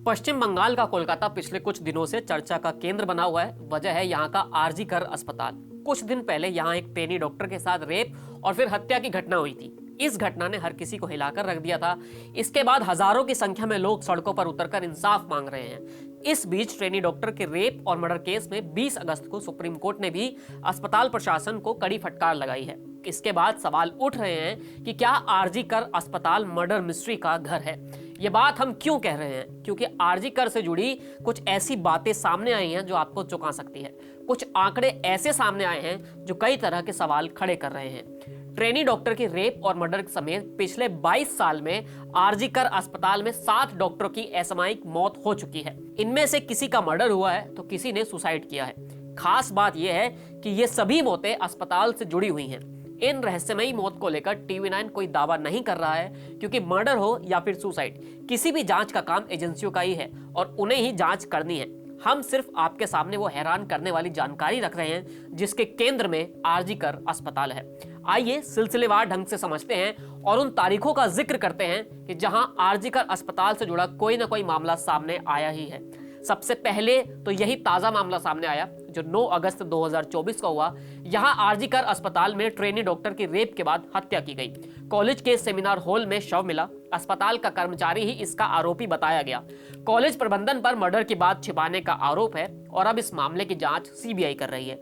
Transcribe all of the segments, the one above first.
पश्चिम बंगाल का कोलकाता पिछले कुछ दिनों से चर्चा का केंद्र बना हुआ है। वजह है यहाँ का आरजी कर अस्पताल। कुछ दिन पहले यहाँ एक ट्रेनी डॉक्टर के साथ रेप और फिर हत्या की घटना हुई थी। इस घटना ने हर किसी को हिलाकर रख दिया था। इसके बाद हजारों की संख्या में लोग सड़कों पर उतरकर इंसाफ मांग रहे हैं। इस बीच ट्रेनी डॉक्टर के रेप और मर्डर केस में 20 अगस्त को सुप्रीम कोर्ट ने भी अस्पताल प्रशासन को कड़ी फटकार लगाई है। इसके बाद सवाल उठ रहे हैं कि क्या आरजी कर अस्पताल मर्डर मिस्ट्री का घर है। ये बात हम क्यों कह रहे हैं? क्योंकि आरजी कर से जुड़ी कुछ ऐसी बातें सामने आई हैं जो आपको चौंका सकती है। कुछ आंकड़े ऐसे सामने आए हैं जो कई तरह के सवाल खड़े कर रहे हैं। ट्रेनी डॉक्टर की रेप और मर्डर समेत पिछले 22 साल में आरजी कर अस्पताल में 7 डॉक्टरों की असामयिक मौत हो चुकी है। इनमें से किसी का मर्डर हुआ है तो किसी ने सुसाइड किया है। खास बात यह है कि ये सभी मौतें अस्पताल से जुड़ी हुई हैं। इन रहस्यमयी मौत को लेकर टीवी 9 कोई दावा नहीं कर रहा है, क्योंकि मर्डर हो या फिर सुसाइड, किसी भी जांच का काम एजेंसियों का ही है और उन्हें ही जांच करनी है। हम सिर्फ आपके सामने वो हैरान करने वाली जानकारी रख रहे हैं जिसके केंद्र में आरजी कर अस्पताल है। आइए सिलसिलेवार ढंग से समझते हैं और उन तारीखों का जिक्र करते हैं कि जहां आरजी कर अस्पताल से जुड़ा कोई ना कोई मामला सामने आया ही है। सबसे पहले तो यही ताजा मामला सामने आया जो 9 अगस्त 2024 को हुआ। यहां आरजी कर अस्पताल में ट्रेनी डॉक्टर की रेप के बाद हत्या की गई। कॉलेज के सेमिनार हॉल में शव मिला। अस्पताल का कर्मचारी ही इसका आरोपी बताया गया। कॉलेज प्रबंधन पर मर्डर की बात छिपाने का आरोप है और अब इस मामले की जांच सीबीआई कर रही है।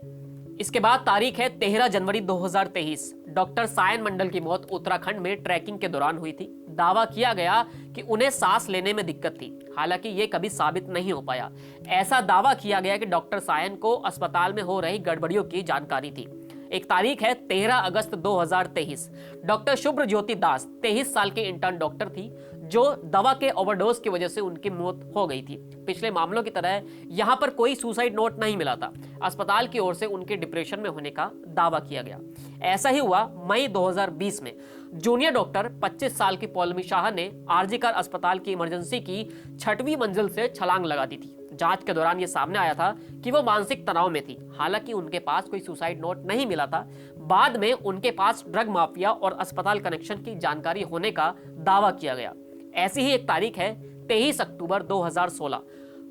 इसके बाद तारीख है 13 जनवरी 2023। डॉक्टर सायन मंडल की मौत उत्तराखंड में ट्रैकिंग के दौरान हुई थी। दावा किया गया कि उन्हें सांस लेने में दिक्कत थी, हालांकि ये कभी साबित नहीं हो पाया। ऐसा दावा किया गया कि डॉक्टर सायन को अस्पताल में हो रही गड़बड़ियों की जानकारी थी। एक तारीख है 13 अगस्त 2023। डॉक्टर शुभ्र ज्योति दास 23 साल की इंटर्न डॉक्टर थी जो दवा के ओवरडोज की वजह से उनकी मौत हो गई थी। पिछले मामलों की तरह यहां पर कोई सुसाइड नोट नहीं मिला था। अस्पताल की ओर से उनके डिप्रेशन में होने का दावा किया गया। ऐसा ही हुआ मई 2020 में। जूनियर डॉक्टर 25 साल की पौलमी शाह ने आरजी कर अस्पताल की इमरजेंसी की 6वीं मंजिल से छलांग लगा दी थी। जांच के दौरान यह सामने आया था कि वो मानसिक तनाव में थी। हालांकि उनके पास कोई सुसाइड नोट नहीं मिला था। बाद में उनके पास ड्रग माफिया और अस्पताल कनेक्शन की जानकारी होने का दावा किया गया। ऐसी ही एक तारीख है 23 अक्टूबर 2016।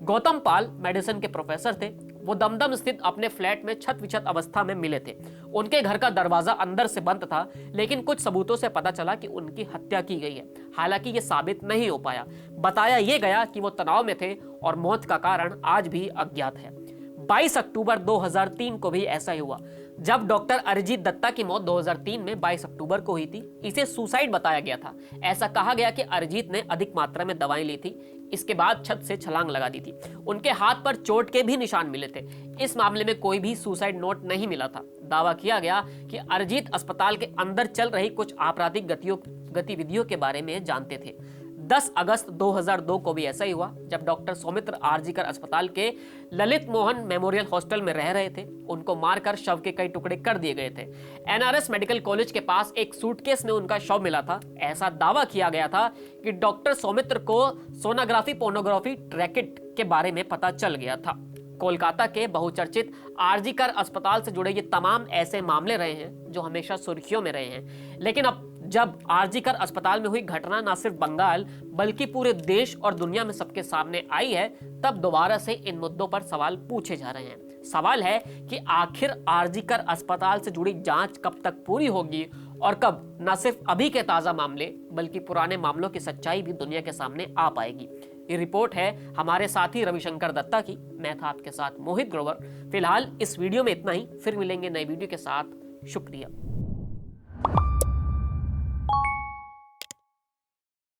गौतम पाल मेडिसिन के प्रोफेसर थे। वो दमदम स्थित अपने फ्लैट में छत विछत अवस्था में मिले थे। उनके घर का दरवाजा अंदर से बंद था, लेकिन कुछ सबूतों से पता चला कि उनकी हत्या की गई है। हालांकि ये साबित नहीं हो पाया। बताया ये गया कि वो तनाव में थे और मौत का कारण आज भी अज्ञात है। 22 अक्टूबर 2003 को भी ऐसा ही हुआ, जब डॉक्टर अरिजीत दत्ता की मौत 2003 में 22 अक्टूबर को हुई थी। इसे सुसाइड बताया गया था। ऐसा कहा गया कि अरिजीत ने अधिक मात्रा में दवाएं ली थी। इसके बाद छत से छलांग लगा दी थी। उनके हाथ पर चोट के भी निशान मिले थे। इस मामले में कोई भी सुसाइड नोट नहीं मिला था। दावा किया गया कि अरिजीत अस्पताल के अंदर चल रही कुछ आपराधिक गतिविधियों के बारे में जानते थे। 10 अगस्त 2002 को भी ऐसा ही हुआ, जब डॉक्टर सौमित्र आरजी कर अस्पताल के ललित मोहन मेमोरियल हॉस्टल में रह रहे थे। उनको मारकर शव के कई टुकड़े कर दिए गए थे। एनआरएस मेडिकल कॉलेज के पास एक सूटकेस में उनका शव मिला था। ऐसा दावा किया गया था कि डॉक्टर सौमित्र को सोनोग्राफी पोर्नोग्राफी रैकेट के बारे में पता चल गया था। कोलकाता के बहुचर्चित आरजी कर अस्पताल से जुड़े ये तमाम ऐसे मामले रहे हैं जो हमेशा सुर्खियों में रहे हैं। लेकिन अब जब आरजी कर अस्पताल में हुई घटना न सिर्फ बंगाल बल्कि पूरे देश और दुनिया में सबके सामने आई है, तब दोबारा से इन मुद्दों पर सवाल पूछे जा रहे हैं। सवाल है कि आखिर आरजी कर अस्पताल से जुड़ी जांच कब तक पूरी होगी और कब न सिर्फ अभी के ताजा मामले बल्कि पुराने मामलों की सच्चाई भी दुनिया के सामने आ पाएगी। ये रिपोर्ट है हमारे साथी रविशंकर दत्ता की। मैं था आपके साथ मोहित ग्रोवर। फिलहाल इस वीडियो में इतना ही। फिर मिलेंगे नई वीडियो के साथ। शुक्रिया।